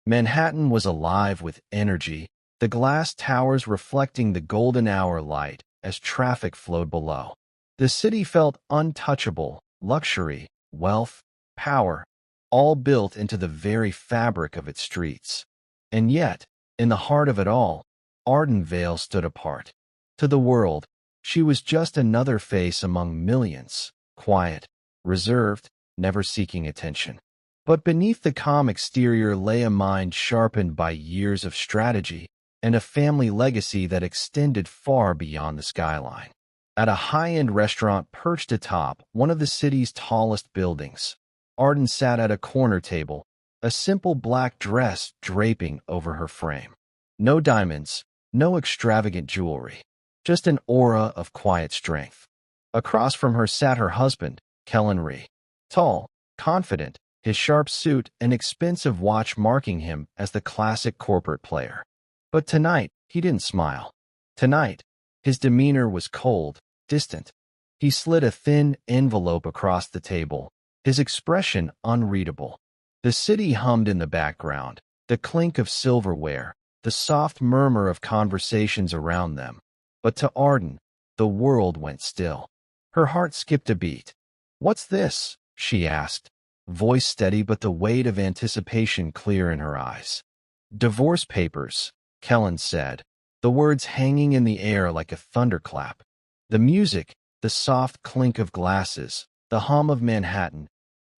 Manhattan was alive with energy, the glass towers reflecting the golden hour light as traffic flowed below. The city felt untouchable, luxury, wealth, power, all built into the very fabric of its streets. And yet, in the heart of it all, Ardenvale stood apart. To the world, she was just another face among millions, quiet, reserved, never seeking attention. But beneath the calm exterior lay a mind sharpened by years of strategy and a family legacy that extended far beyond the skyline. At a high-end restaurant perched atop one of the city's tallest buildings, Arden sat at a corner table, a simple black dress draping over her frame. No diamonds, no extravagant jewelry, just an aura of quiet strength. Across from her sat her husband, Kellen. Tall, confident, his sharp suit and expensive watch marking him as the classic corporate player. But tonight, he didn't smile. Tonight, his demeanor was cold, distant. He slid a thin envelope across the table, his expression unreadable. The city hummed in the background, the clink of silverware, the soft murmur of conversations around them. But to Arden, the world went still. Her heart skipped a beat. "What's this?" she asked, voice steady but the weight of anticipation clear in her eyes. "Divorce papers," Kellen said, the words hanging in the air like a thunderclap. The music, the soft clink of glasses, the hum of Manhattan,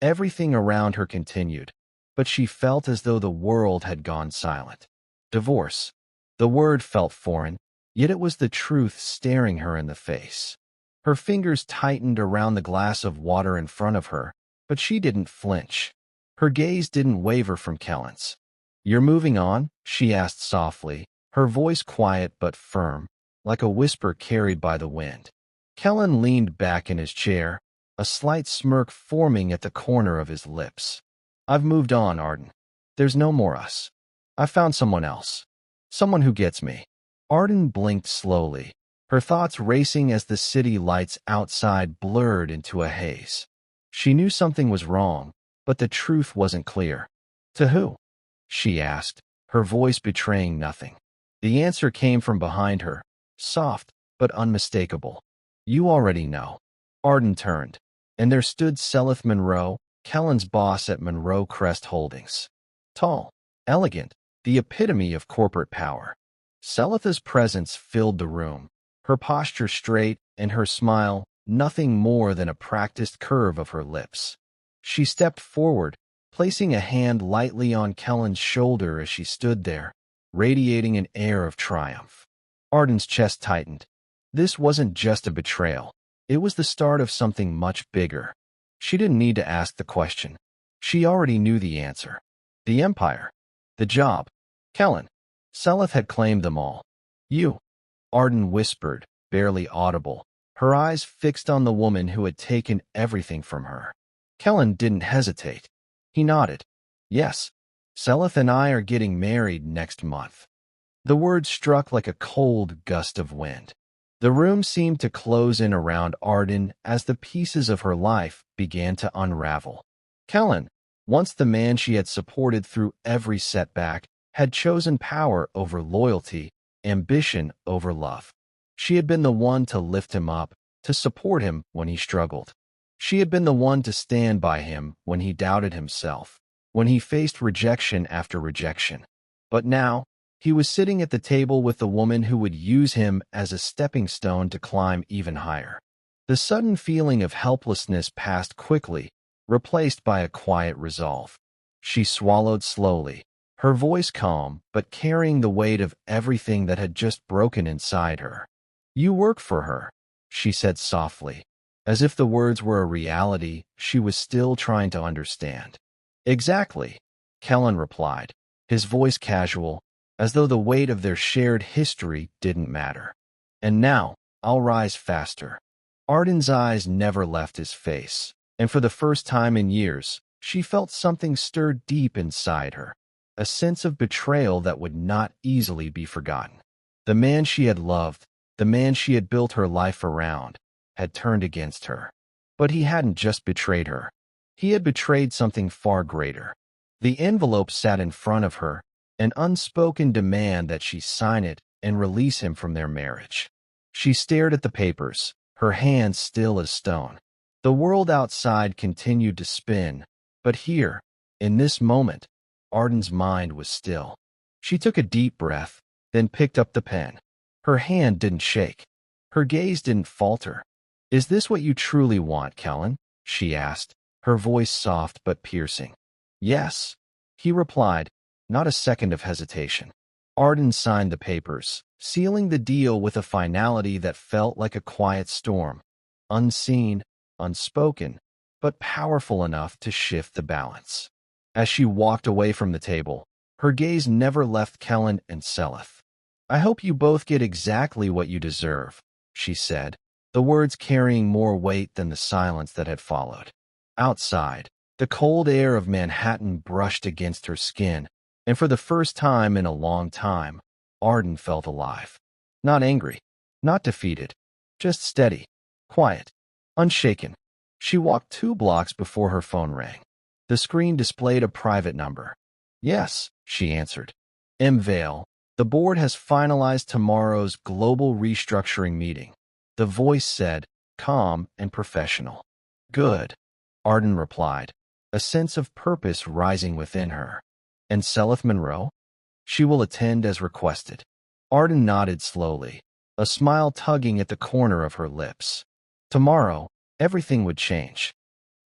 everything around her continued, but she felt as though the world had gone silent. Divorce. The word felt foreign, yet it was the truth staring her in the face. Her fingers tightened around the glass of water in front of her, but she didn't flinch. Her gaze didn't waver from Kellen's. "You're moving on?" she asked softly, her voice quiet but firm, like a whisper carried by the wind. Kellen leaned back in his chair, a slight smirk forming at the corner of his lips. "I've moved on, Arden. There's no more us. I found someone else. Someone who gets me." Arden blinked slowly, her thoughts racing as the city lights outside blurred into a haze. She knew something was wrong, but the truth wasn't clear. "To who?" she asked, her voice betraying nothing. The answer came from behind her, soft but unmistakable. "You already know." Arden turned, and there stood Celith Monroe, Kellen's boss at Monroe Crest Holdings. Tall, elegant, the epitome of corporate power. Celith's presence filled the room, her posture straight and her smile nothing more than a practiced curve of her lips. She stepped forward, placing a hand lightly on Kellen's shoulder as she stood there, radiating an air of triumph. Arden's chest tightened. This wasn't just a betrayal. It was the start of something much bigger. She didn't need to ask the question. She already knew the answer. The empire. The job. Kellen. Celith had claimed them all. "You," Arden whispered, barely audible, her eyes fixed on the woman who had taken everything from her. Kellen didn't hesitate. He nodded. "Yes, Celith and I are getting married next month." The word struck like a cold gust of wind. The room seemed to close in around Arden as the pieces of her life began to unravel. Kellen, once the man she had supported through every setback, had chosen power over loyalty, ambition over love. She had been the one to lift him up, to support him when he struggled. She had been the one to stand by him when he doubted himself, when he faced rejection after rejection. But now, he was sitting at the table with the woman who would use him as a stepping stone to climb even higher. The sudden feeling of helplessness passed quickly, replaced by a quiet resolve. She swallowed slowly, her voice calm but carrying the weight of everything that had just broken inside her. "You work for her," she said softly, as if the words were a reality she was still trying to understand. "Exactly," Kellen replied, his voice casual, as though the weight of their shared history didn't matter. "And now, I'll rise faster." Arden's eyes never left his face, and for the first time in years, she felt something stir deep inside her, a sense of betrayal that would not easily be forgotten. The man she had loved, the man she had built her life around, had turned against her. But he hadn't just betrayed her. He had betrayed something far greater. The envelope sat in front of her, an unspoken demand that she sign it and release him from their marriage. She stared at the papers, her hands still as stone. The world outside continued to spin, but here, in this moment, Ardan's mind was still. She took a deep breath, then picked up the pen. Her hand didn't shake. Her gaze didn't falter. "Is this what you truly want, Kellen?" she asked, her voice soft but piercing. "Yes," he replied, not a second of hesitation. Ardan signed the papers, sealing the deal with a finality that felt like a quiet storm, unseen, unspoken, but powerful enough to shift the balance. As she walked away from the table, her gaze never left Kellen and Celith. "I hope you both get exactly what you deserve," she said, the words carrying more weight than the silence that had followed. Outside, the cold air of Manhattan brushed against her skin, and for the first time in a long time, Ardan felt alive. Not angry, not defeated, just steady, quiet, unshaken. She walked 2 blocks before her phone rang. The screen displayed a private number. "Yes," she answered. "Unveiled. The board has finalized tomorrow's global restructuring meeting." The voice said, calm and professional. "Good," Ardan replied, a sense of purpose rising within her. "And Celith Monroe?" "She will attend as requested." Ardan nodded slowly, a smile tugging at the corner of her lips. Tomorrow, everything would change.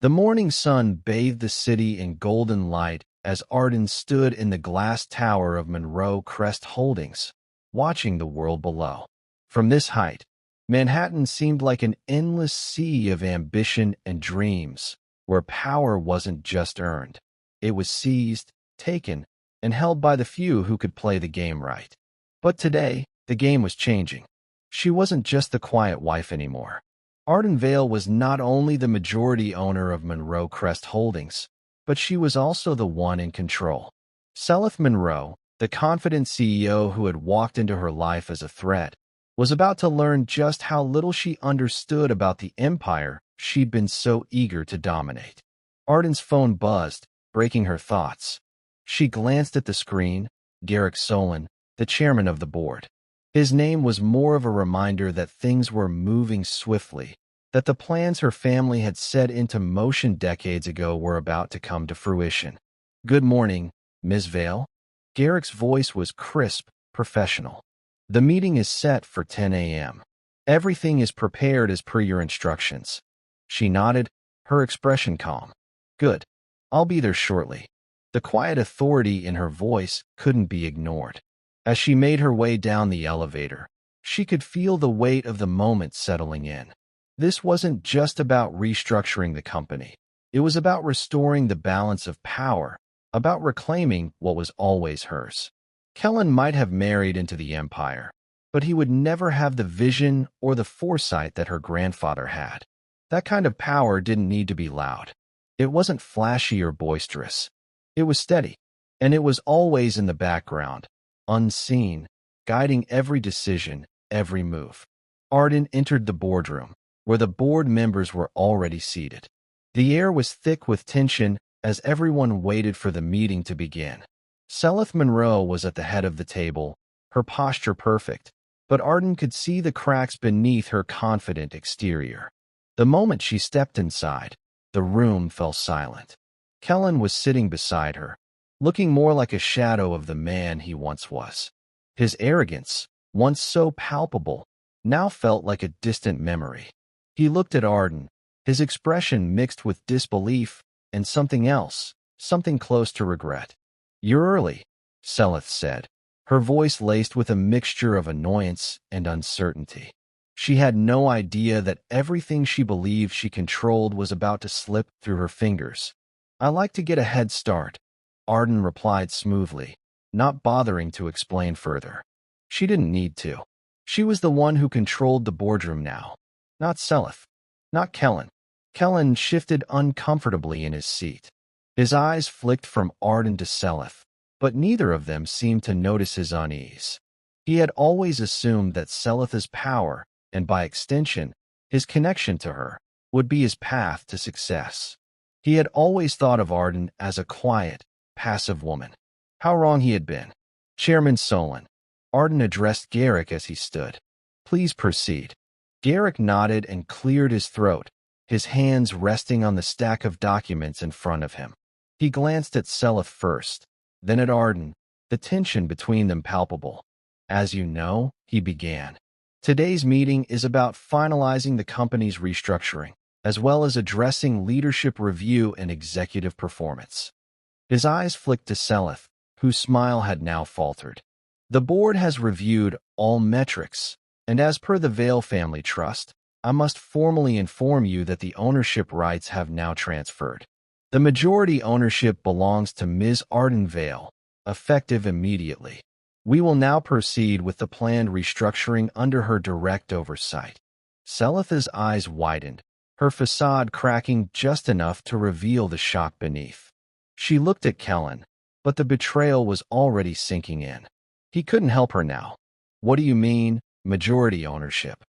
The morning sun bathed the city in golden light as Ardan stood in the glass tower of Monroe Crest Holdings, watching the world below. From this height, Manhattan seemed like an endless sea of ambition and dreams, where power wasn't just earned. It was seized, taken, and held by the few who could play the game right. But today, the game was changing. She wasn't just the quiet wife anymore. Ardan Vale was not only the majority owner of Monroe Crest Holdings, but she was also the one in control. Celith Monroe, the confident CEO who had walked into her life as a threat, was about to learn just how little she understood about the empire she'd been so eager to dominate. Ardan's phone buzzed, breaking her thoughts. She glanced at the screen. Garrick Solon, the chairman of the board. His name was more of a reminder that things were moving swiftly, that the plans her family had set into motion decades ago were about to come to fruition. "Good morning, Ms. Vale." Garrick's voice was crisp, professional. "The meeting is set for 10 a.m. Everything is prepared as per your instructions." She nodded, her expression calm. "Good. I'll be there shortly." The quiet authority in her voice couldn't be ignored. As she made her way down the elevator, she could feel the weight of the moment settling in. This wasn't just about restructuring the company. It was about restoring the balance of power, about reclaiming what was always hers. Kellen might have married into the empire, but he would never have the vision or the foresight that her grandfather had. That kind of power didn't need to be loud. It wasn't flashy or boisterous. It was steady, and it was always in the background, unseen, guiding every decision, every move. Ardan entered the boardroom, where the board members were already seated. The air was thick with tension as everyone waited for the meeting to begin. Celith Monroe was at the head of the table, her posture perfect, but Ardan could see the cracks beneath her confident exterior. The moment she stepped inside, the room fell silent. Kellen was sitting beside her, looking more like a shadow of the man he once was. His arrogance, once so palpable, now felt like a distant memory. He looked at Ardan, his expression mixed with disbelief and something else, something close to regret. "You're early," Celith said, her voice laced with a mixture of annoyance and uncertainty. She had no idea that everything she believed she controlled was about to slip through her fingers. "I like to get a head start," Ardan replied smoothly, not bothering to explain further. She didn't need to. She was the one who controlled the boardroom now. Not Celith. Not Kellen. Kellen shifted uncomfortably in his seat. His eyes flicked from Ardan to Celith, but neither of them seemed to notice his unease. He had always assumed that Celith's power, and by extension, his connection to her, would be his path to success. He had always thought of Ardan as a quiet, passive woman. How wrong he had been. Chairman Solon. Ardan addressed Garrick as he stood. Please proceed. Garrick nodded and cleared his throat, his hands resting on the stack of documents in front of him. He glanced at Celith first, then at Ardan, the tension between them palpable. As you know, he began. Today's meeting is about finalizing the company's restructuring, as well as addressing leadership review and executive performance. His eyes flicked to Celith, whose smile had now faltered. The board has reviewed all metrics, and as per the Vale Family Trust, I must formally inform you that the ownership rights have now transferred. The majority ownership belongs to Ms. Ardan Vale, effective immediately. We will now proceed with the planned restructuring under her direct oversight. Celith's eyes widened, her facade cracking just enough to reveal the shock beneath. She looked at Kellen, but the betrayal was already sinking in. He couldn't help her now. What do you mean, majority ownership?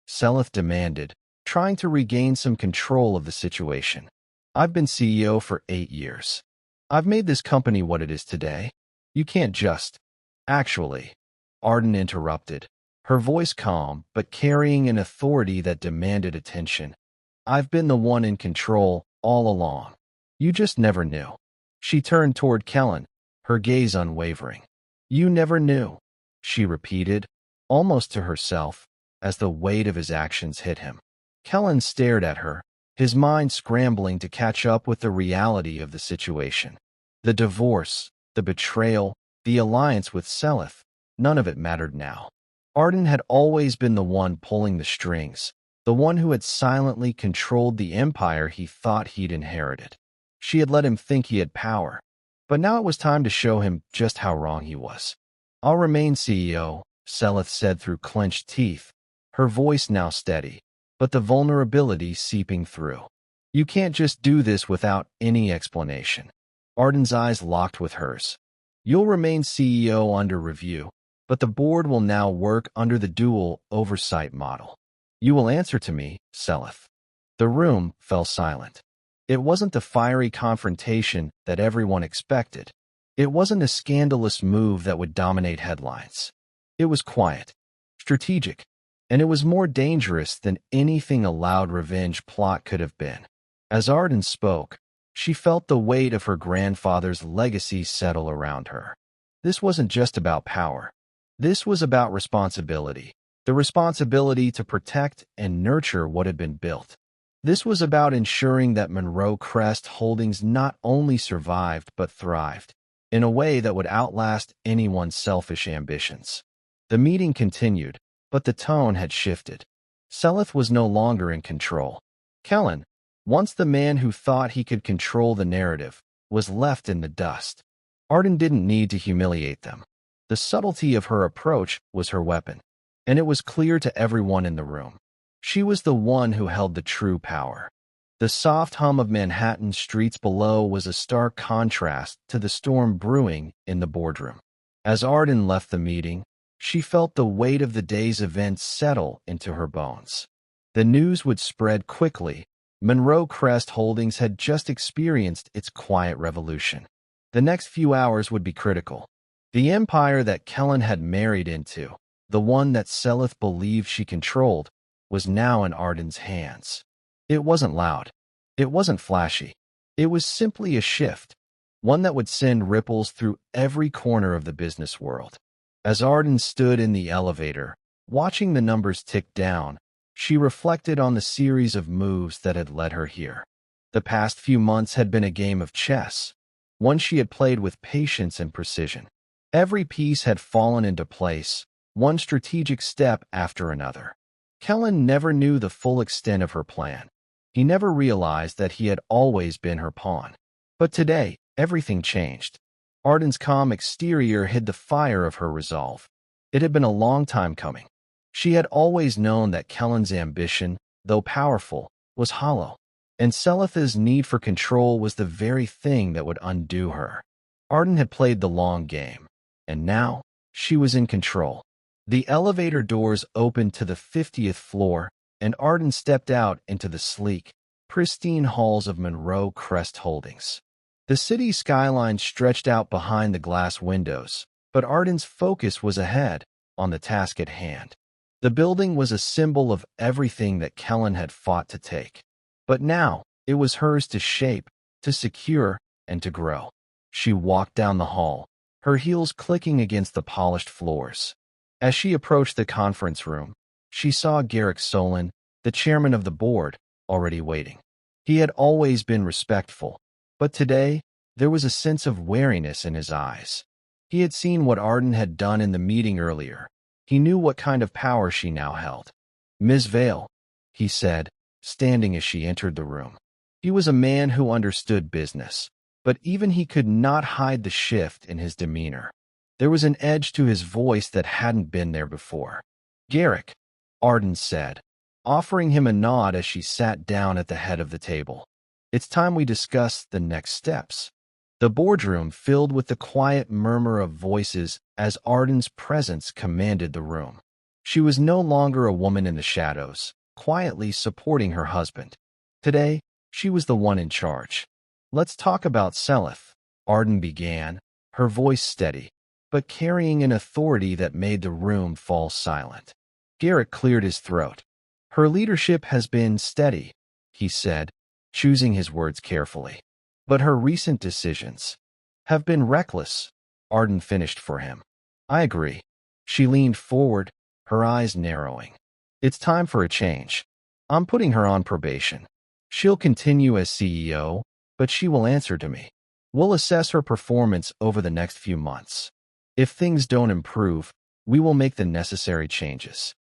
Celith demanded, trying to regain some control of the situation. I've been CEO for 8 years. I've made this company what it is today. You can't just... Actually, Ardan interrupted, her voice calm but carrying an authority that demanded attention. I've been the one in control all along. You just never knew. She turned toward Kellen, her gaze unwavering. You never knew, she repeated, almost to herself, as the weight of his actions hit him. Kellen stared at her, his mind scrambling to catch up with the reality of the situation. The divorce, the betrayal, the alliance with Celith, none of it mattered now. Ardan had always been the one pulling the strings, the one who had silently controlled the empire he thought he'd inherited. She had let him think he had power, but now it was time to show him just how wrong he was. I'll remain CEO, Celith said through clenched teeth, her voice now steady, but the vulnerability seeping through. You can't just do this without any explanation. Ardan's eyes locked with hers. You'll remain CEO under review, but the board will now work under the dual oversight model. You will answer to me, Celith. The room fell silent. It wasn't the fiery confrontation that everyone expected. It wasn't a scandalous move that would dominate headlines. It was quiet, strategic, and it was more dangerous than anything a loud revenge plot could have been. As Ardan spoke, she felt the weight of her grandfather's legacy settle around her. This wasn't just about power. This was about responsibility, the responsibility to protect and nurture what had been built. This was about ensuring that Monroe Crest Holdings not only survived but thrived, in a way that would outlast anyone's selfish ambitions. The meeting continued, but the tone had shifted. Celith was no longer in control. Kellen, once the man who thought he could control the narrative, was left in the dust. Ardan didn't need to humiliate them. The subtlety of her approach was her weapon, and it was clear to everyone in the room. She was the one who held the true power. The soft hum of Manhattan streets below was a stark contrast to the storm brewing in the boardroom. As Ardan left the meeting, she felt the weight of the day's events settle into her bones. The news would spread quickly. Monroe Crest Holdings had just experienced its quiet revolution. The next few hours would be critical. The empire that Kellen had married into, the one that Celith believed she controlled, was now in Ardan's hands. It wasn't loud. It wasn't flashy. It was simply a shift, one that would send ripples through every corner of the business world. As Ardan stood in the elevator, watching the numbers tick down, she reflected on the series of moves that had led her here. The past few months had been a game of chess, one she had played with patience and precision. Every piece had fallen into place, one strategic step after another. Kellen never knew the full extent of her plan. He never realized that he had always been her pawn. But today, everything changed. Ardan's calm exterior hid the fire of her resolve. It had been a long time coming. She had always known that Kellen's ambition, though powerful, was hollow, and Celith's need for control was the very thing that would undo her. Ardan had played the long game, and now she was in control. The elevator doors opened to the 50th floor, and Ardan stepped out into the sleek, pristine halls of Monroe Crest Holdings. The city skyline stretched out behind the glass windows, but Ardan's focus was ahead, on the task at hand. The building was a symbol of everything that Kellen had fought to take. But now, it was hers to shape, to secure, and to grow. She walked down the hall, her heels clicking against the polished floors. As she approached the conference room, she saw Garrick Solon, the chairman of the board, already waiting. He had always been respectful, but today, there was a sense of wariness in his eyes. He had seen what Ardan had done in the meeting earlier. He knew what kind of power she now held. "Ms. Vale," he said, standing as she entered the room. He was a man who understood business, but even he could not hide the shift in his demeanor. There was an edge to his voice that hadn't been there before. "Garrick," Ardan said, offering him a nod as she sat down at the head of the table. "It's time we discuss the next steps." The boardroom filled with the quiet murmur of voices as Ardan's presence commanded the room. She was no longer a woman in the shadows, quietly supporting her husband. Today, she was the one in charge. "Let's talk about Celith," Ardan began, her voice steady, but carrying an authority that made the room fall silent. Garrick cleared his throat. "Her leadership has been steady," he said, choosing his words carefully. "But her recent decisions have been reckless," Ardan finished for him. "I agree." She leaned forward, her eyes narrowing. "It's time for a change. I'm putting her on probation. She'll continue as CEO, but she will answer to me. We'll assess her performance over the next few months. If things don't improve, we will make the necessary changes."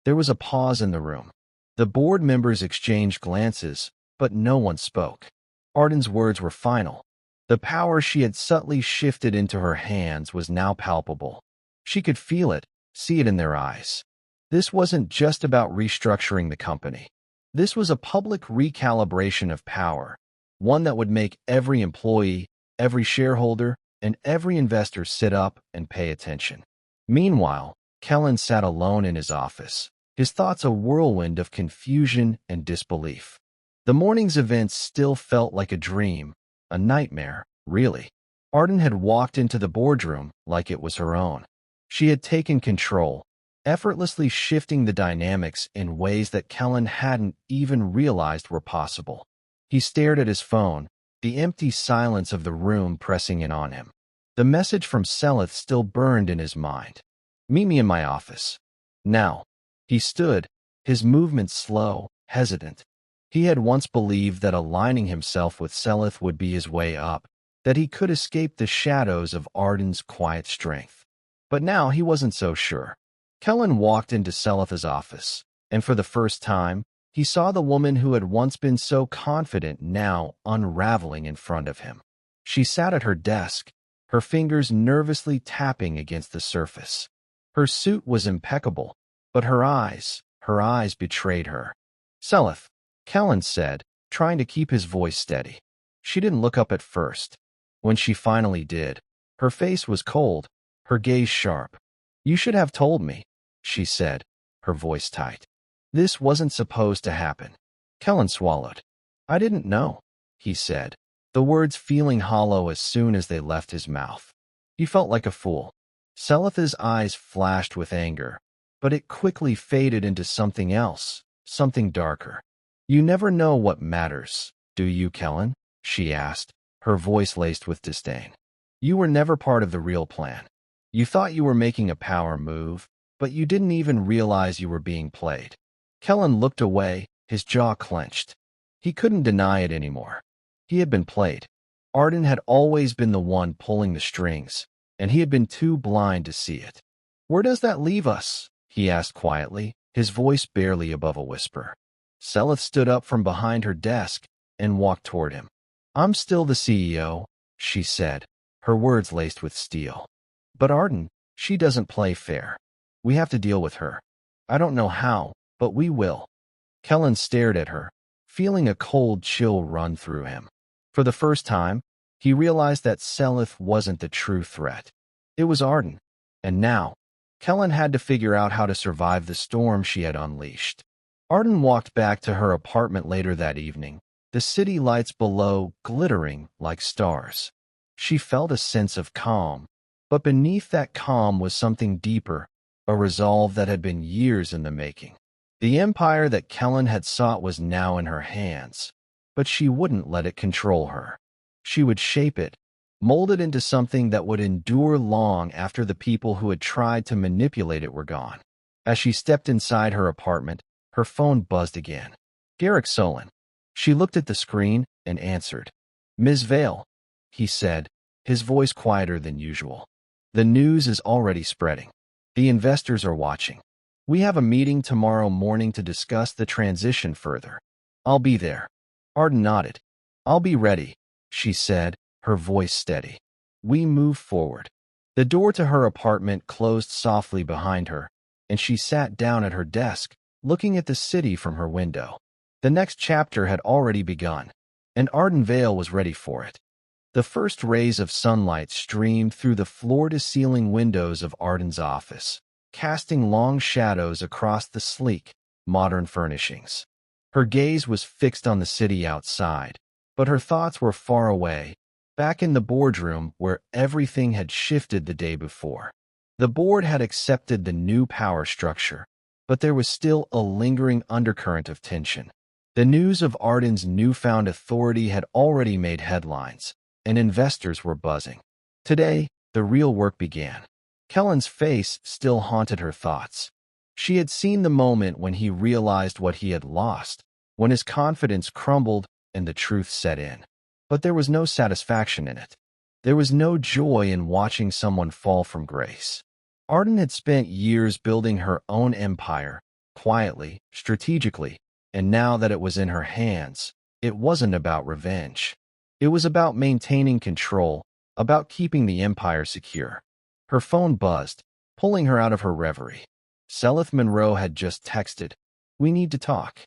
There was a pause in the room. The board members exchanged glances, but no one spoke. Ardan's words were final. The power she had subtly shifted into her hands was now palpable. She could feel it, see it in their eyes. This wasn't just about restructuring the company. This was a public recalibration of power, one that would make every employee, every shareholder, and every investor sit up and pay attention. Meanwhile, Kellen sat alone in his office, his thoughts a whirlwind of confusion and disbelief. The morning's events still felt like a dream, a nightmare, really. Ardan had walked into the boardroom like it was her own. She had taken control, effortlessly shifting the dynamics in ways that Kellen hadn't even realized were possible. He stared at his phone, the empty silence of the room pressing in on him. The message from Celith still burned in his mind. "Meet me in my office. Now." He stood, his movements slow, hesitant. He had once believed that aligning himself with Celith would be his way up, that he could escape the shadows of Ardan's quiet strength. But now he wasn't so sure. Kellen walked into Celith's office, and for the first time, he saw the woman who had once been so confident now unraveling in front of him. She sat at her desk, her fingers nervously tapping against the surface. Her suit was impeccable, but her eyes betrayed her. "Celith," Kellen said, trying to keep his voice steady. She didn't look up at first. When she finally did, her face was cold, her gaze sharp. "You should have told me," she said, her voice tight. "This wasn't supposed to happen." Kellen swallowed. "I didn't know," he said, the words feeling hollow as soon as they left his mouth. He felt like a fool. Celith's eyes flashed with anger, but it quickly faded into something else, something darker. "You never know what matters, do you, Kellen?" she asked, her voice laced with disdain. "You were never part of the real plan. You thought you were making a power move, but you didn't even realize you were being played." Kellen looked away, his jaw clenched. He couldn't deny it anymore. He had been played. Ardan had always been the one pulling the strings, and he had been too blind to see it. "Where does that leave us?" he asked quietly, his voice barely above a whisper. Celith stood up from behind her desk and walked toward him. "I'm still the CEO," she said, her words laced with steel. "But Ardan, she doesn't play fair. We have to deal with her. I don't know how, but we will." Kellen stared at her, feeling a cold chill run through him. For the first time, he realized that Celith wasn't the true threat. It was Ardan. And now, Kellen had to figure out how to survive the storm she had unleashed. Ardan walked back to her apartment later that evening, the city lights below glittering like stars. She felt a sense of calm, but beneath that calm was something deeper, a resolve that had been years in the making. The empire that Kellen had sought was now in her hands, but she wouldn't let it control her. She would shape it, mold it into something that would endure long after the people who had tried to manipulate it were gone. As she stepped inside her apartment, her phone buzzed again. Garrick Solon. She looked at the screen and answered. Ms. Vale, he said, his voice quieter than usual. The news is already spreading. The investors are watching. We have a meeting tomorrow morning to discuss the transition further. I'll be there. Ardan nodded. I'll be ready, she said, her voice steady. We moved forward. The door to her apartment closed softly behind her, and she sat down at her desk, looking at the city from her window. The next chapter had already begun, and Ardan Vale was ready for it. The first rays of sunlight streamed through the floor-to-ceiling windows of Ardan's office, casting long shadows across the sleek, modern furnishings. Her gaze was fixed on the city outside, but her thoughts were far away, back in the boardroom where everything had shifted the day before. The board had accepted the new power structure, but there was still a lingering undercurrent of tension. The news of Ardan's newfound authority had already made headlines, and investors were buzzing. Today, the real work began. Kellen's face still haunted her thoughts. She had seen the moment when he realized what he had lost, when his confidence crumbled and the truth set in. But there was no satisfaction in it. There was no joy in watching someone fall from grace. Ardan had spent years building her own empire, quietly, strategically, and now that it was in her hands, it wasn't about revenge. It was about maintaining control, about keeping the empire secure. Her phone buzzed, pulling her out of her reverie. Celith Monroe had just texted, "We need to talk."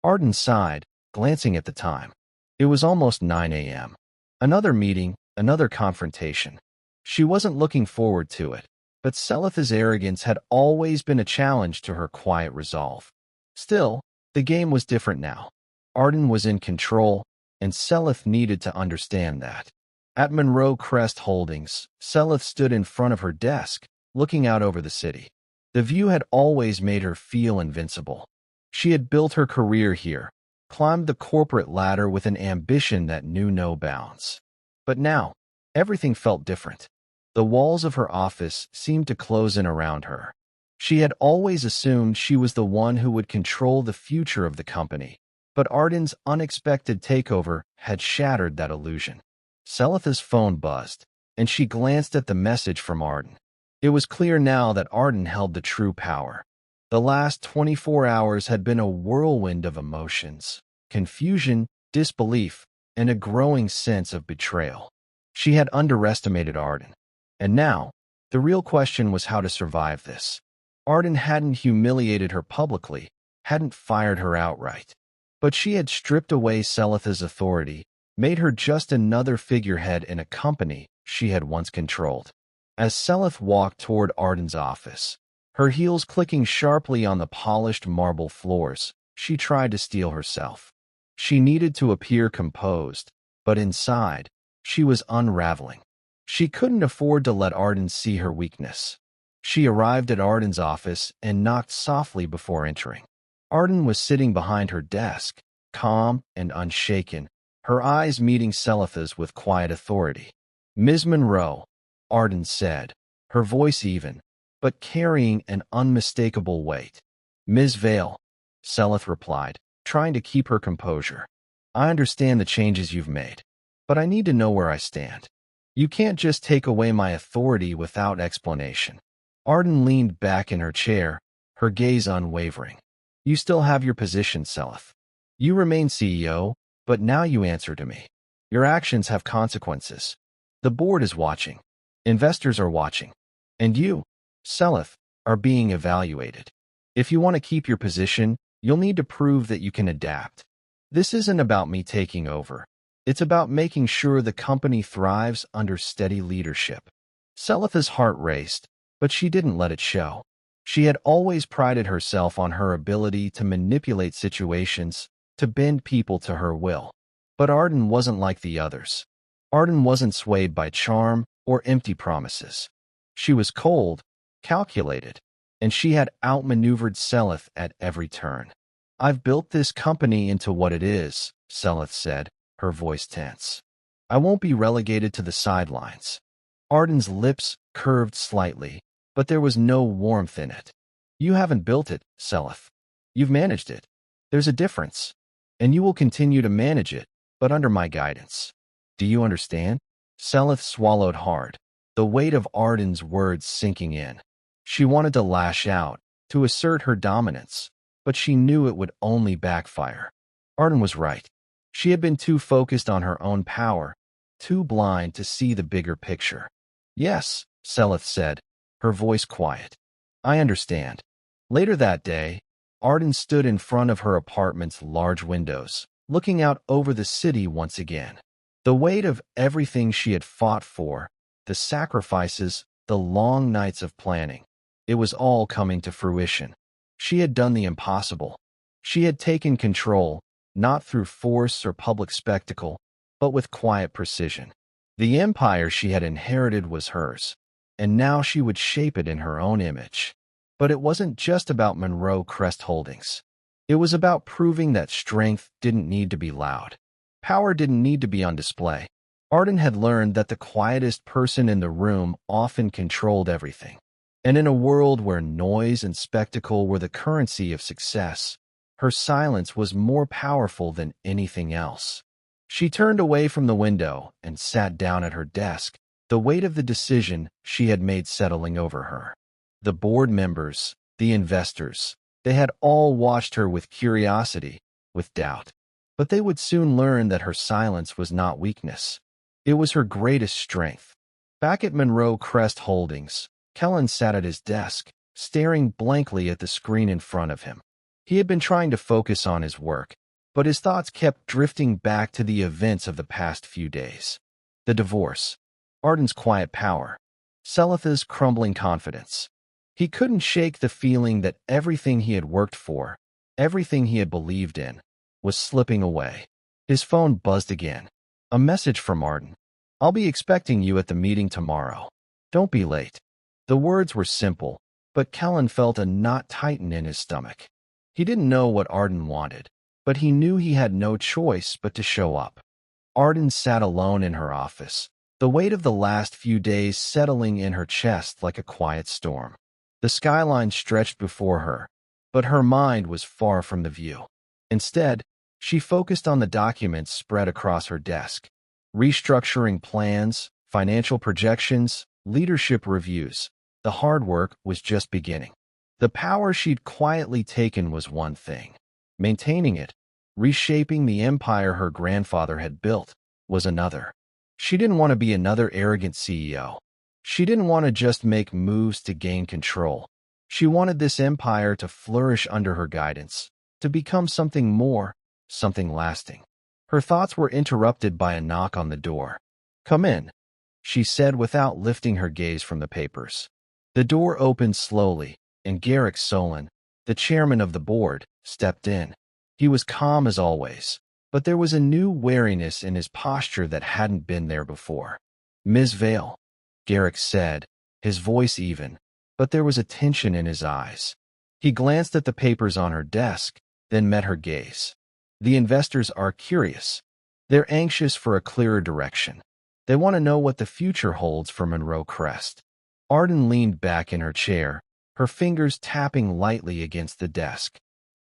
Ardan sighed, glancing at the time. It was almost 9 a.m. Another meeting, another confrontation. She wasn't looking forward to it, but Celith's arrogance had always been a challenge to her quiet resolve. Still, the game was different now. Ardan was in control, and Celith needed to understand that. At Monroe Crest Holdings, Celith stood in front of her desk, looking out over the city. The view had always made her feel invincible. She had built her career here, climbed the corporate ladder with an ambition that knew no bounds. But now, everything felt different. The walls of her office seemed to close in around her. She had always assumed she was the one who would control the future of the company, but Ardan's unexpected takeover had shattered that illusion. Celith's phone buzzed, and she glanced at the message from Ardan. It was clear now that Ardan held the true power. The last 24 hours had been a whirlwind of emotions, confusion, disbelief, and a growing sense of betrayal. She had underestimated Ardan, and now, the real question was how to survive this. Ardan hadn't humiliated her publicly, hadn't fired her outright, but she had stripped away Celith's authority, made her just another figurehead in a company she had once controlled. As Celith walked toward Ardan's office, her heels clicking sharply on the polished marble floors, she tried to steel herself. She needed to appear composed, but inside, she was unraveling. She couldn't afford to let Ardan see her weakness. She arrived at Ardan's office and knocked softly before entering. Ardan was sitting behind her desk, calm and unshaken, her eyes meeting Celith's with quiet authority. "Ms. Monroe," Ardan said, her voice even, but carrying an unmistakable weight. "Ms. Vale," Celith replied, trying to keep her composure. "I understand the changes you've made, but I need to know where I stand. You can't just take away my authority without explanation." Ardan leaned back in her chair, her gaze unwavering. "You still have your position, Celith. You remain CEO, but now you answer to me. Your actions have consequences. The board is watching. Investors are watching. And you, Celith, are being evaluated. If you want to keep your position, you'll need to prove that you can adapt. This isn't about me taking over. It's about making sure the company thrives under steady leadership." Celith's heart raced, but she didn't let it show. She had always prided herself on her ability to manipulate situations, to bend people to her will. But Ardan wasn't like the others. Ardan wasn't swayed by charm or empty promises. She was cold, calculated, and she had outmaneuvered Celith at every turn. "I've built this company into what it is," Celith said, her voice tense. "I won't be relegated to the sidelines." Ardan's lips curved slightly, but there was no warmth in it. "You haven't built it, Celith. You've managed it. There's a difference. And you will continue to manage it, but under my guidance. Do you understand?" Celith swallowed hard, the weight of Ardan's words sinking in. She wanted to lash out, to assert her dominance, but she knew it would only backfire. Ardan was right. She had been too focused on her own power, too blind to see the bigger picture. "Yes," Celith said, her voice quiet. "I understand." Later that day, Ardan stood in front of her apartment's large windows, looking out over the city once again. The weight of everything she had fought for, the sacrifices, the long nights of planning, it was all coming to fruition. She had done the impossible. She had taken control, not through force or public spectacle, but with quiet precision. The empire she had inherited was hers, and now she would shape it in her own image. But it wasn't just about Monroe Crest Holdings. It was about proving that strength didn't need to be loud. Power didn't need to be on display. Ardan had learned that the quietest person in the room often controlled everything. And in a world where noise and spectacle were the currency of success, her silence was more powerful than anything else. She turned away from the window and sat down at her desk, the weight of the decision she had made settling over her. The board members, the investors, they had all watched her with curiosity, with doubt. But they would soon learn that her silence was not weakness. It was her greatest strength. Back at Monroe Crest Holdings, Kellen sat at his desk, staring blankly at the screen in front of him. He had been trying to focus on his work, but his thoughts kept drifting back to the events of the past few days. The divorce, Ardan's quiet power, Celith's crumbling confidence. He couldn't shake the feeling that everything he had worked for, everything he had believed in, was slipping away. His phone buzzed again. A message from Ardan. "I'll be expecting you at the meeting tomorrow. Don't be late." The words were simple, but Kellen felt a knot tighten in his stomach. He didn't know what Ardan wanted, but he knew he had no choice but to show up. Ardan sat alone in her office, the weight of the last few days settling in her chest like a quiet storm. The skyline stretched before her, but her mind was far from the view. Instead, she focused on the documents spread across her desk. Restructuring plans, financial projections, leadership reviews. The hard work was just beginning. The power she'd quietly taken was one thing. Maintaining it, reshaping the empire her grandfather had built, was another. She didn't want to be another arrogant CEO. She didn't want to just make moves to gain control. She wanted this empire to flourish under her guidance, to become something more, something lasting. Her thoughts were interrupted by a knock on the door. "Come in," she said without lifting her gaze from the papers. The door opened slowly, and Garrick Solon, the chairman of the board, stepped in. He was calm as always, but there was a new wariness in his posture that hadn't been there before. "Ms. Vale," Garrick said, his voice even, but there was a tension in his eyes. He glanced at the papers on her desk, then met her gaze. "The investors are curious. They're anxious for a clearer direction. They want to know what the future holds for Monroe Crest." Ardan leaned back in her chair, her fingers tapping lightly against the desk.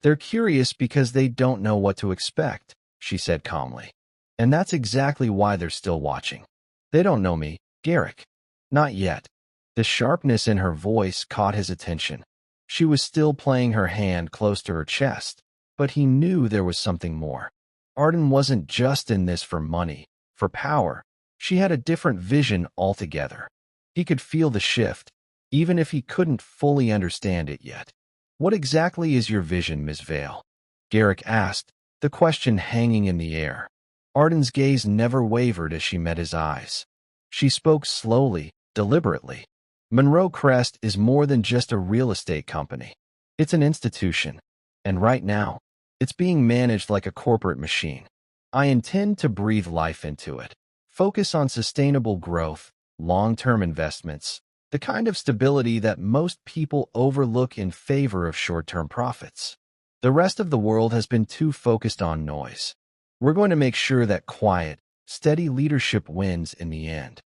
"They're curious because they don't know what to expect," she said calmly. "And that's exactly why they're still watching. They don't know me, Garrick. Not yet." The sharpness in her voice caught his attention. She was still playing her hand close to her chest, but he knew there was something more. Ardan wasn't just in this for money, for power. She had a different vision altogether. He could feel the shift, even if he couldn't fully understand it yet. "What exactly is your vision, Ms. Vale?" Garrick asked, the question hanging in the air. Ardan's gaze never wavered as she met his eyes. She spoke slowly, deliberately. "Monroe Crest is more than just a real estate company. It's an institution. And right now, It's being managed like a corporate machine. I intend to breathe life into it. Focus on sustainable growth, long-term investments, the kind of stability that most people overlook in favor of short-term profits. The rest of the world has been too focused on noise. We're going to make sure that quiet, steady leadership wins in the end.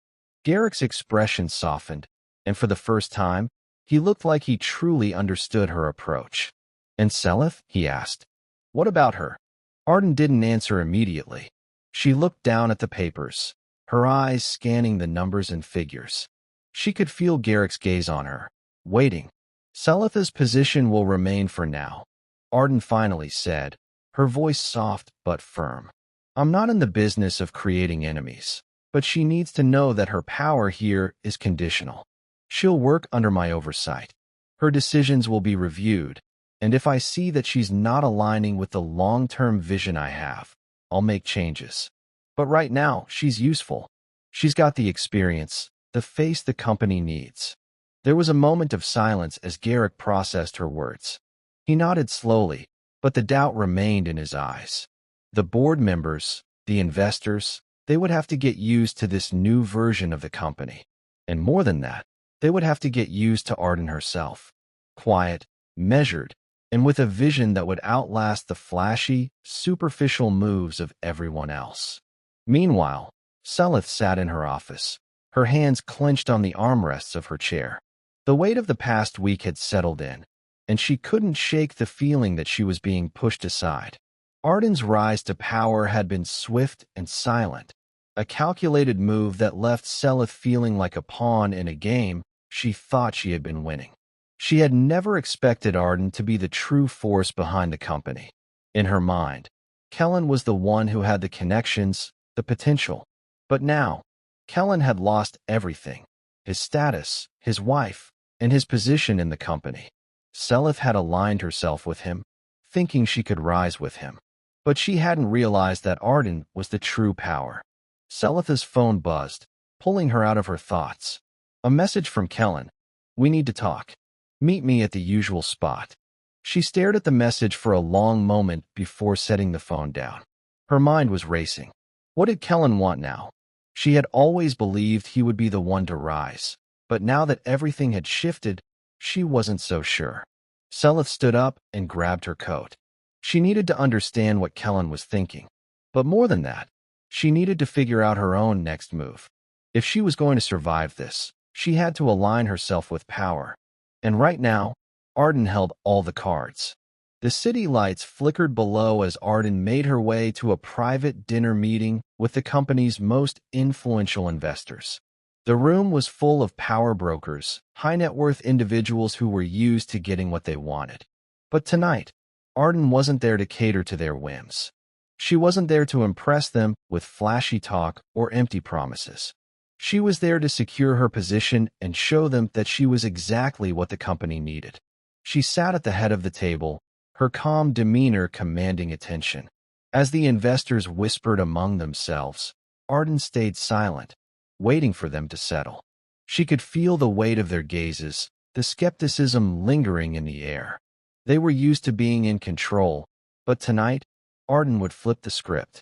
Garrick's expression softened, and for the first time, he looked like he truly understood her approach. "And Celith?" he asked. "What about her?" Ardan didn't answer immediately. She looked down at the papers, her eyes scanning the numbers and figures. She could feel Garrick's gaze on her, waiting. "Celith's position will remain for now," Ardan finally said, her voice soft but firm. "I'm not in the business of creating enemies, but she needs to know that her power here is conditional. She'll work under my oversight. Her decisions will be reviewed, and if I see that she's not aligning with the long-term vision I have, I'll make changes. But right now, she's useful. She's got the experience, the face the company needs." There was a moment of silence as Garrick processed her words. He nodded slowly, but the doubt remained in his eyes. The board members, the investors, they would have to get used to this new version of the company. And more than that, they would have to get used to Ardan herself. Quiet, measured, and with a vision that would outlast the flashy, superficial moves of everyone else. Meanwhile, Celith sat in her office, her hands clenched on the armrests of her chair. The weight of the past week had settled in, and she couldn't shake the feeling that she was being pushed aside. Ardan's rise to power had been swift and silent, a calculated move that left Celith feeling like a pawn in a game she thought she had been winning. She had never expected Ardan to be the true force behind the company. In her mind, Kellen was the one who had the connections, the potential. But now, Kellen had lost everything: his status, his wife, and his position in the company. Celith had aligned herself with him, thinking she could rise with him. But she hadn't realized that Ardan was the true power. Celith's phone buzzed, pulling her out of her thoughts. A message from Kellen. "We need to talk. Meet me at the usual spot." She stared at the message for a long moment before setting the phone down. Her mind was racing. What did Kellen want now? She had always believed he would be the one to rise, but now that everything had shifted, she wasn't so sure. Celith stood up and grabbed her coat. She needed to understand what Kellen was thinking. But more than that, she needed to figure out her own next move. If she was going to survive this, she had to align herself with power. And right now, Ardan held all the cards. The city lights flickered below as Ardan made her way to a private dinner meeting with the company's most influential investors. The room was full of power brokers, high-net-worth individuals who were used to getting what they wanted. But tonight, Ardan wasn't there to cater to their whims. She wasn't there to impress them with flashy talk or empty promises. She was there to secure her position and show them that she was exactly what the company needed. She sat at the head of the table, her calm demeanor commanding attention. As the investors whispered among themselves, Ardan stayed silent, waiting for them to settle. She could feel the weight of their gazes, the skepticism lingering in the air. They were used to being in control, but tonight, Ardan would flip the script.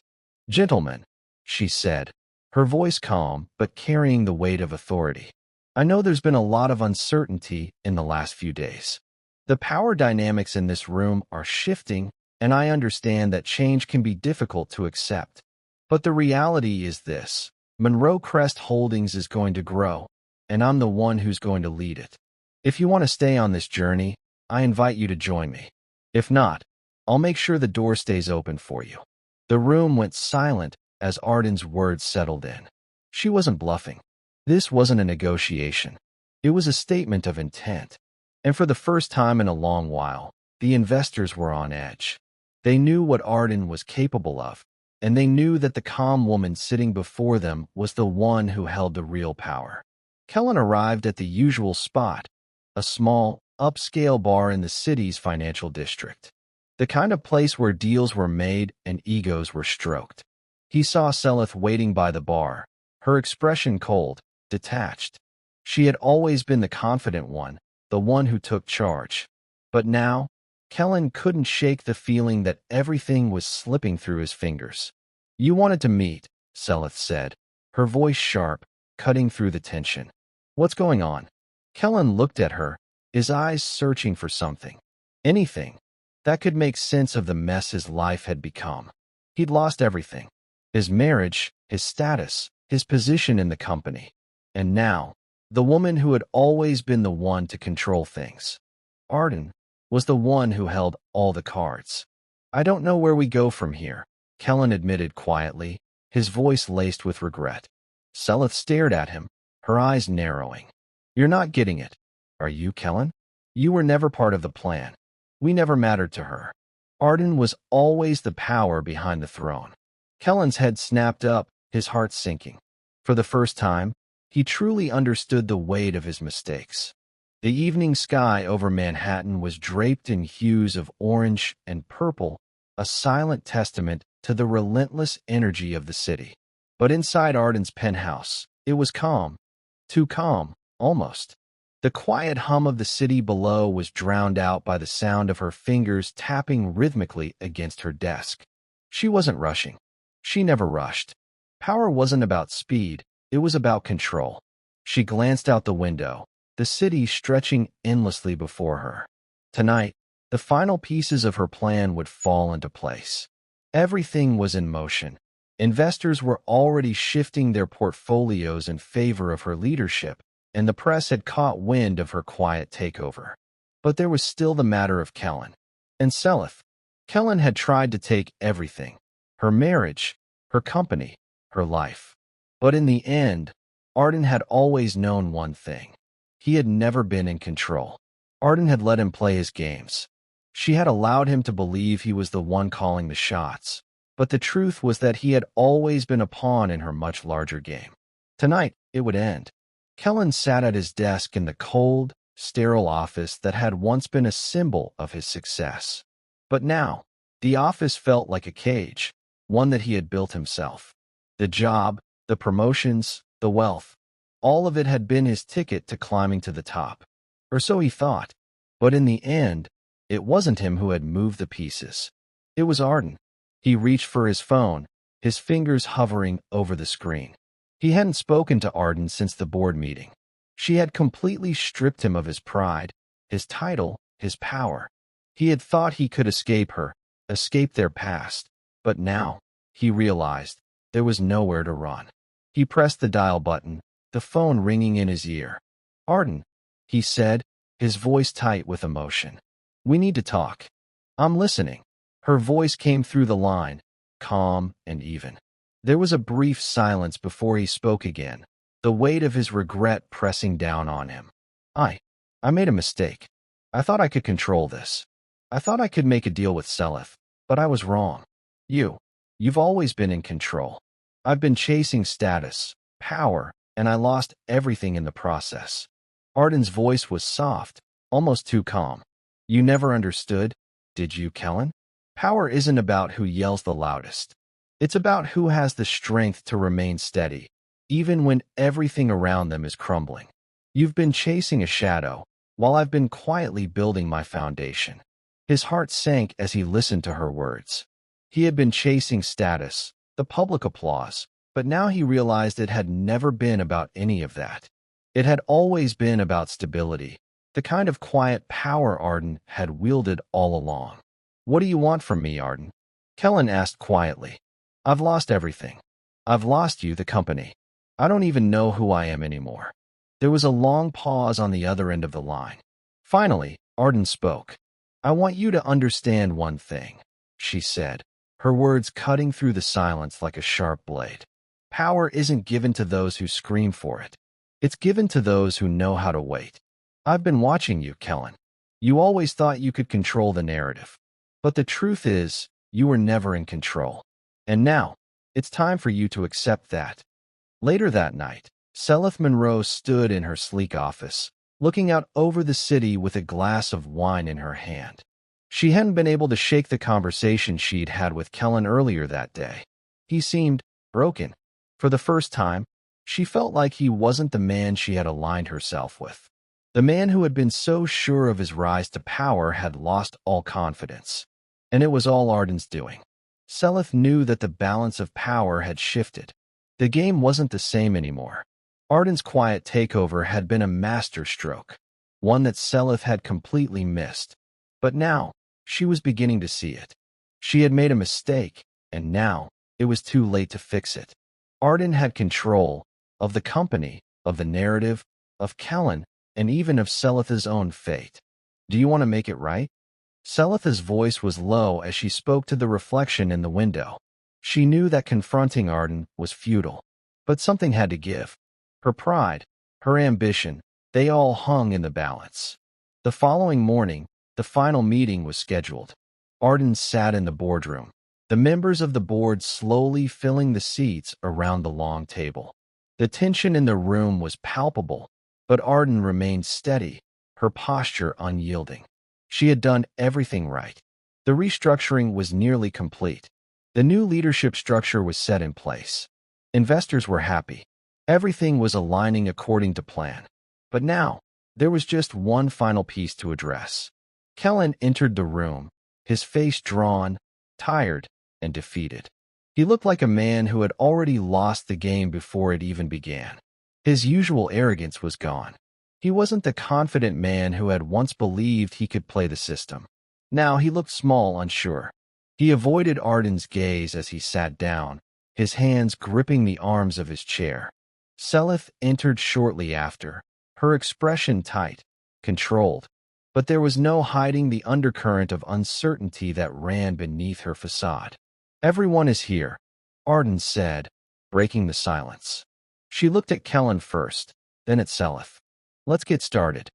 "Gentlemen," she said, her voice calm but carrying the weight of authority. "I know there's been a lot of uncertainty in the last few days. The power dynamics in this room are shifting, and I understand that change can be difficult to accept. But the reality is this: Monroe Crest Holdings is going to grow, and I'm the one who's going to lead it. If you want to stay on this journey, I invite you to join me. If not, I'll make sure the door stays open for you." The room went silent as Ardan's words settled in. She wasn't bluffing. This wasn't a negotiation. It was a statement of intent. And for the first time in a long while, the investors were on edge. They knew what Ardan was capable of, and they knew that the calm woman sitting before them was the one who held the real power. Kellen arrived at the usual spot, a small, upscale bar in the city's financial district. The kind of place where deals were made and egos were stroked. He saw Celith waiting by the bar, her expression cold, detached. She had always been the confident one, the one who took charge. But now, Kellen couldn't shake the feeling that everything was slipping through his fingers. You wanted to meet, Celith said, her voice sharp, cutting through the tension. What's going on? Kellen looked at her, his eyes searching for something. Anything that could make sense of the mess his life had become. He'd lost everything. His marriage, his status, his position in the company. And now, the woman who had always been the one to control things. Ardan was the one who held all the cards. I don't know where we go from here, Kellen admitted quietly, his voice laced with regret. Celith stared at him, her eyes narrowing. You're not getting it. Are you, Kellen? You were never part of the plan. We never mattered to her. Ardan was always the power behind the throne. Kellen's head snapped up, his heart sinking. For the first time, he truly understood the weight of his mistakes. The evening sky over Manhattan was draped in hues of orange and purple, a silent testament to the relentless energy of the city. But inside Ardan's penthouse, it was calm. Too calm, almost. The quiet hum of the city below was drowned out by the sound of her fingers tapping rhythmically against her desk. She wasn't rushing. She never rushed. Power wasn't about speed, it was about control. She glanced out the window, the city stretching endlessly before her. Tonight, the final pieces of her plan would fall into place. Everything was in motion. Investors were already shifting their portfolios in favor of her leadership, and the press had caught wind of her quiet takeover. But there was still the matter of Kellen. And Celith. Kellen had tried to take everything. Her marriage, her company, her life. But in the end, Ardan had always known one thing. He had never been in control. Ardan had let him play his games. She had allowed him to believe he was the one calling the shots. But the truth was that he had always been a pawn in her much larger game. Tonight, it would end. Kellen sat at his desk in the cold, sterile office that had once been a symbol of his success. But now, the office felt like a cage, one that he had built himself. The job, the promotions, the wealth, all of it had been his ticket to climbing to the top. Or so he thought. But in the end, it wasn't him who had moved the pieces. It was Ardan. He reached for his phone, his fingers hovering over the screen. He hadn't spoken to Ardan since the board meeting. She had completely stripped him of his pride, his title, his power. He had thought he could escape her, escape their past. But now, he realized, there was nowhere to run. He pressed the dial button, the phone ringing in his ear. Ardan, he said, his voice tight with emotion. We need to talk. I'm listening. Her voice came through the line, calm and even. There was a brief silence before he spoke again, the weight of his regret pressing down on him. I made a mistake. I thought I could control this. I thought I could make a deal with Celith, but I was wrong. You've always been in control. I've been chasing status, power, and I lost everything in the process. Ardan's voice was soft, almost too calm. You never understood, did you, Kellen? Power isn't about who yells the loudest. It's about who has the strength to remain steady, even when everything around them is crumbling. You've been chasing a shadow, while I've been quietly building my foundation. His heart sank as he listened to her words. He had been chasing status, the public applause, but now he realized it had never been about any of that. It had always been about stability, the kind of quiet power Ardan had wielded all along. What do you want from me, Ardan? Kellen asked quietly. I've lost everything. I've lost you, the company. I don't even know who I am anymore. There was a long pause on the other end of the line. Finally, Ardan spoke. I want you to understand one thing, she said, her words cutting through the silence like a sharp blade. Power isn't given to those who scream for it. It's given to those who know how to wait. I've been watching you, Kellen. You always thought you could control the narrative. But the truth is, you were never in control. And now, it's time for you to accept that. Later that night, Celith Monroe stood in her sleek office, looking out over the city with a glass of wine in her hand. She hadn't been able to shake the conversation she'd had with Kellen earlier that day. He seemed broken. For the first time, she felt like he wasn't the man she had aligned herself with. The man who had been so sure of his rise to power had lost all confidence. And it was all Ardan's doing. Celith knew that the balance of power had shifted. The game wasn't the same anymore. Ardan's quiet takeover had been a masterstroke, one that Celith had completely missed. But now, she was beginning to see it. She had made a mistake, and now it was too late to fix it. Ardan had control of the company, of the narrative, of Kellen, and even of Celith's own fate. Do you want to make it right? Celith's voice was low as she spoke to the reflection in the window. She knew that confronting Ardan was futile, but something had to give. Her pride, her ambition, they all hung in the balance. The following morning, the final meeting was scheduled. Ardan sat in the boardroom, the members of the board slowly filling the seats around the long table. The tension in the room was palpable, but Ardan remained steady, her posture unyielding. She had done everything right. The restructuring was nearly complete. The new leadership structure was set in place. Investors were happy. Everything was aligning according to plan. But now, there was just one final piece to address. Kellen entered the room, his face drawn, tired, and defeated. He looked like a man who had already lost the game before it even began. His usual arrogance was gone. He wasn't the confident man who had once believed he could play the system. Now he looked small, unsure. He avoided Ardan's gaze as he sat down, his hands gripping the arms of his chair. Celith entered shortly after, her expression tight, controlled, but there was no hiding the undercurrent of uncertainty that ran beneath her facade. "Everyone is here," Ardan said, breaking the silence. She looked at Kellen first, then at Celith. "Let's get started."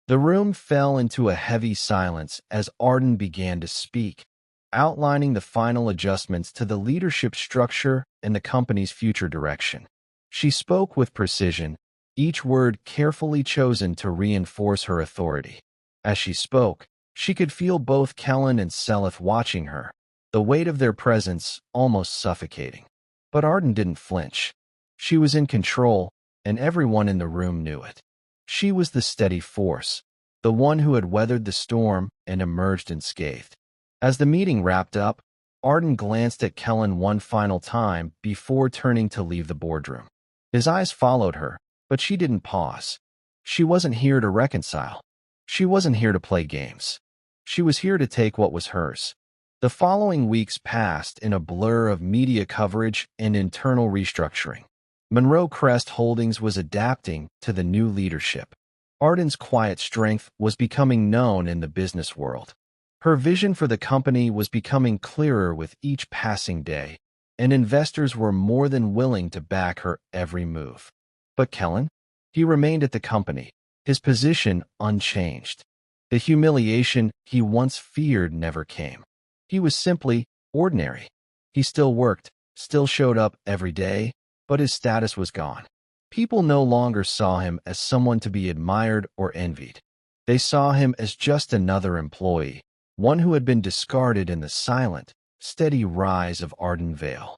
The room fell into a heavy silence as Ardan began to speak, outlining the final adjustments to the leadership structure and the company's future direction. She spoke with precision, each word carefully chosen to reinforce her authority. As she spoke, she could feel both Kellen and Celith watching her, the weight of their presence almost suffocating. But Ardan didn't flinch. She was in control, and everyone in the room knew it. She was the steady force, the one who had weathered the storm and emerged unscathed. As the meeting wrapped up, Ardan glanced at Kellen one final time before turning to leave the boardroom. His eyes followed her, but she didn't pause. She wasn't here to reconcile. She wasn't here to play games. She was here to take what was hers. The following weeks passed in a blur of media coverage and internal restructuring. Monroe Crest Holdings was adapting to the new leadership. Ardan's quiet strength was becoming known in the business world. Her vision for the company was becoming clearer with each passing day, and investors were more than willing to back her every move. But Kellen? He remained at the company, his position unchanged. The humiliation he once feared never came. He was simply ordinary. He still worked, still showed up every day, but his status was gone. People no longer saw him as someone to be admired or envied. They saw him as just another employee, one who had been discarded in the silent, steady rise of Ardan Vale.